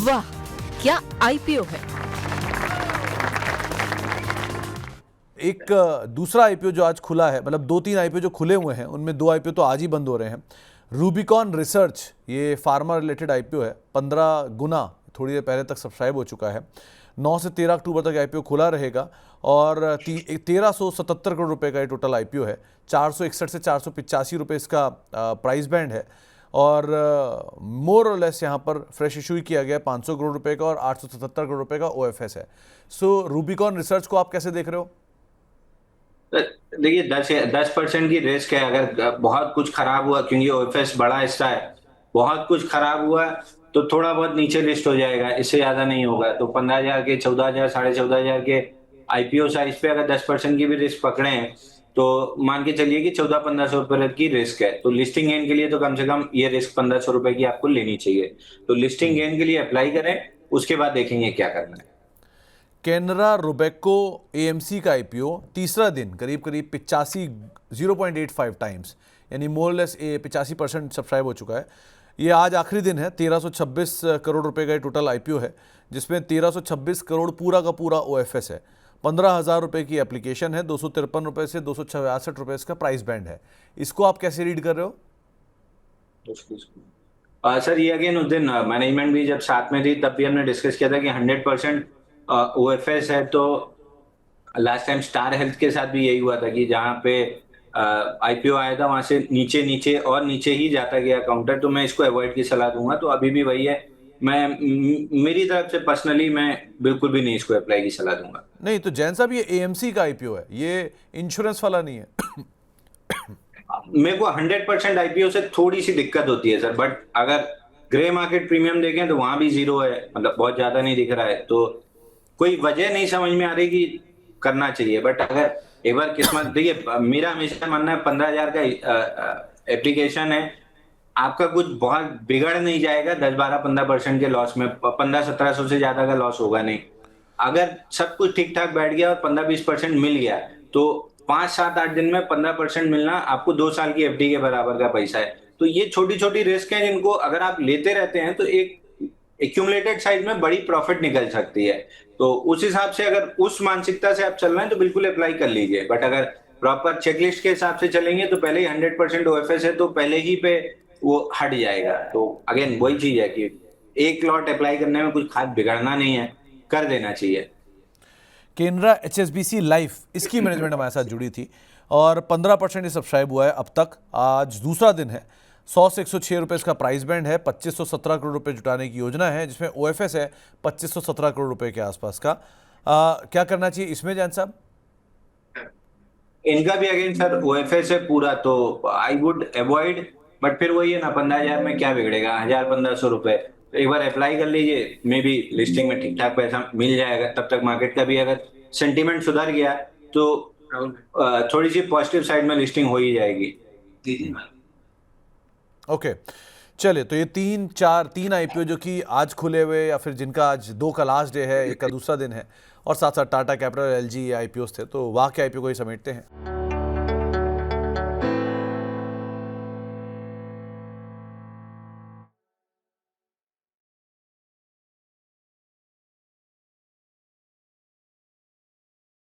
वाह, क्या आईपीओ है। एक दूसरा आईपीओ जो आज खुला है, मतलब 2-3 आईपीओ जो खुले हुए हैं उनमें 2 आईपीओ तो आज ही बंद हो रहे हैं। रूबिकॉन रिसर्च, ये फार्मा रिलेटेड आईपीओ है, 15 गुना थोड़ी देर पहले तक सब्सक्राइब हो चुका है। 9 से 13 अक्टूबर तक आईपीओ खुला रहेगा और 1377 करोड़ रुपए का ये टोटल आईपीओ है। 461 से 485 रुपये इसका प्राइस बैंड है और मोर और लेस यहाँ पर फ्रेश इशू ही किया गया 500 करोड़ रुपए का और 877 करोड़ रुपए का ओएफएस है। सो रूबिकॉन रिसर्च को आप कैसे देख रहे हो? देखिए 10% की रिस्क है। अगर बहुत कुछ खराब हुआ, क्योंकि ओएफएस बड़ा हिस्सा है, बहुत कुछ खराब हुआ तो थोड़ा बहुत नीचे लिस्ट हो जाएगा, इससे ज्यादा नहीं होगा। तो 15,000 के 14,000 14,500 के आईपीओ साइज पे अगर 10% की भी रिस्क पकड़े हैं तो मान के चलिए कि 1400-1500 रुपए की रिस्क है। तो लिस्टिंग गेन के लिए तो कम से कम ये रिस्क 1500 रुपए की आपको लेनी चाहिए। तो लिस्टिंग गेन के लिए अप्लाई करें, उसके बाद देखेंगे क्या करना है। कैनरा रोबेको एएमसी का आईपीओ तीसरा दिन करीब 0.85 टाइम्स यानी मोर लेस 85% सब्सक्राइब हो चुका है। ये आज आखिरी दिन है। 1326 करोड़ रुपए का ये टोटल आईपीओ है, जिसमें 1326 करोड़ पूरा का पूरा ओएफएस है। 15,000 रुपये की एप्लीकेशन है, 253 रुपये से 266 रुपये इसका प्राइस बैंड है। इसको आप कैसे रीड कर रहे हो? सर ये अगेन उस दिन मैनेजमेंट भी जब साथ में थी तब भी हमने डिस्कस किया था कि 100% ओएफएस है। तो लास्ट टाइम स्टार हेल्थ के साथ भी यही हुआ था कि जहां पे आईपीओ आया था वहां से नीचे नीचे और नीचे ही जाता गया काउंटर। तो मैं इसको अवॉइड की सलाह दूंगा। तो अभी भी वही है, मेरी तरफ से पर्सनली मैं बिल्कुल भी नहीं इसको अप्लाई की सलाह दूंगा। नहीं तो जैन साहब, ये एएमसी का आईपीओ है, ये इंश्योरेंस वाला नहीं है। मेरे को 100% आईपीओ से थोड़ी सी दिक्कत होती है सर, बट अगर ग्रे मार्केट प्रीमियम देखें तो वहां भी 0 है, मतलब बहुत ज्यादा नहीं दिख रहा है। तो कोई वजह नहीं समझ में आ रही कि करना चाहिए। बट अगर एक बार किस्मत, देखिए मेरा हमेशा मानना है 15,000 का एप्लीकेशन है, आपका कुछ बहुत बिगड़ नहीं जाएगा। 10-12-15% के लॉस में 1500-1700 से ज्यादा का लॉस होगा नहीं। अगर सब कुछ ठीक ठाक बैठ गया और 15-20% मिल गया तो 5-7-8 दिन में 15% मिलना आपको 2 साल की एफडी के बराबर का पैसा है। तो ये छोटी छोटी रिस्क है जिनको अगर आप लेते रहते हैं तो एक एक्यूमुलेटेड साइज में बड़ी प्रॉफिट निकल सकती है। तो उस हिसाब से अगर उस मानसिकता से आप चल रहे हैं तो बिल्कुल अप्लाई कर लीजिए। बट अगर प्रॉपर चेकलिस्ट के हिसाब से चलेंगे तो पहले ही 100% ओएफएस है तो पहले ही पे वो हट जाएगा। तो अगेन वही चीज है कि एक लॉट अप्लाई करने में कुछ खास बिगड़ना नहीं है, कर देना चाहिए। केनरा एचएसबीसी लाइफ, इसकी मैनेजमेंट हमारे साथ जुड़ी थी और 15% सब्सक्राइब हुआ है अब तक। आज दूसरा दिन है। 100 से 106 रुपये इसका प्राइस बैंड है। 2517 करोड़ रुपए जुटाने की योजना है, जिसमें ओएफएस है 2517 करोड़ रुपए के आसपास का। क्या करना चाहिए इसमें जैन साहब? इनका भी अगेन सर ओएफएस है पूरा, तो आई वुड अवॉइड। बट फिर वही है ना, 15,000 में क्या बिगड़ेगा, 1,000-1,500 रुपए। तो एक बार अप्लाई कर लीजिए, मे बी लिस्टिंग में ठीक ठाक पैसा मिल जाएगा। तब तक मार्केट का भी अगर सेंटीमेंट सुधर गया तो थोड़ी सी पॉजिटिव साइड में लिस्टिंग हो ही जाएगी। ओके, चलिए। तो ये 3 आईपीओ जो कि आज खुले हुए या फिर जिनका आज 2 का लास्ट डे है, 1 का दूसरा दिन है, और साथ साथ टाटा कैपिटल, एलजी आईपीओ थे। तो वाह के आईपीओ को ही समेटते हैं।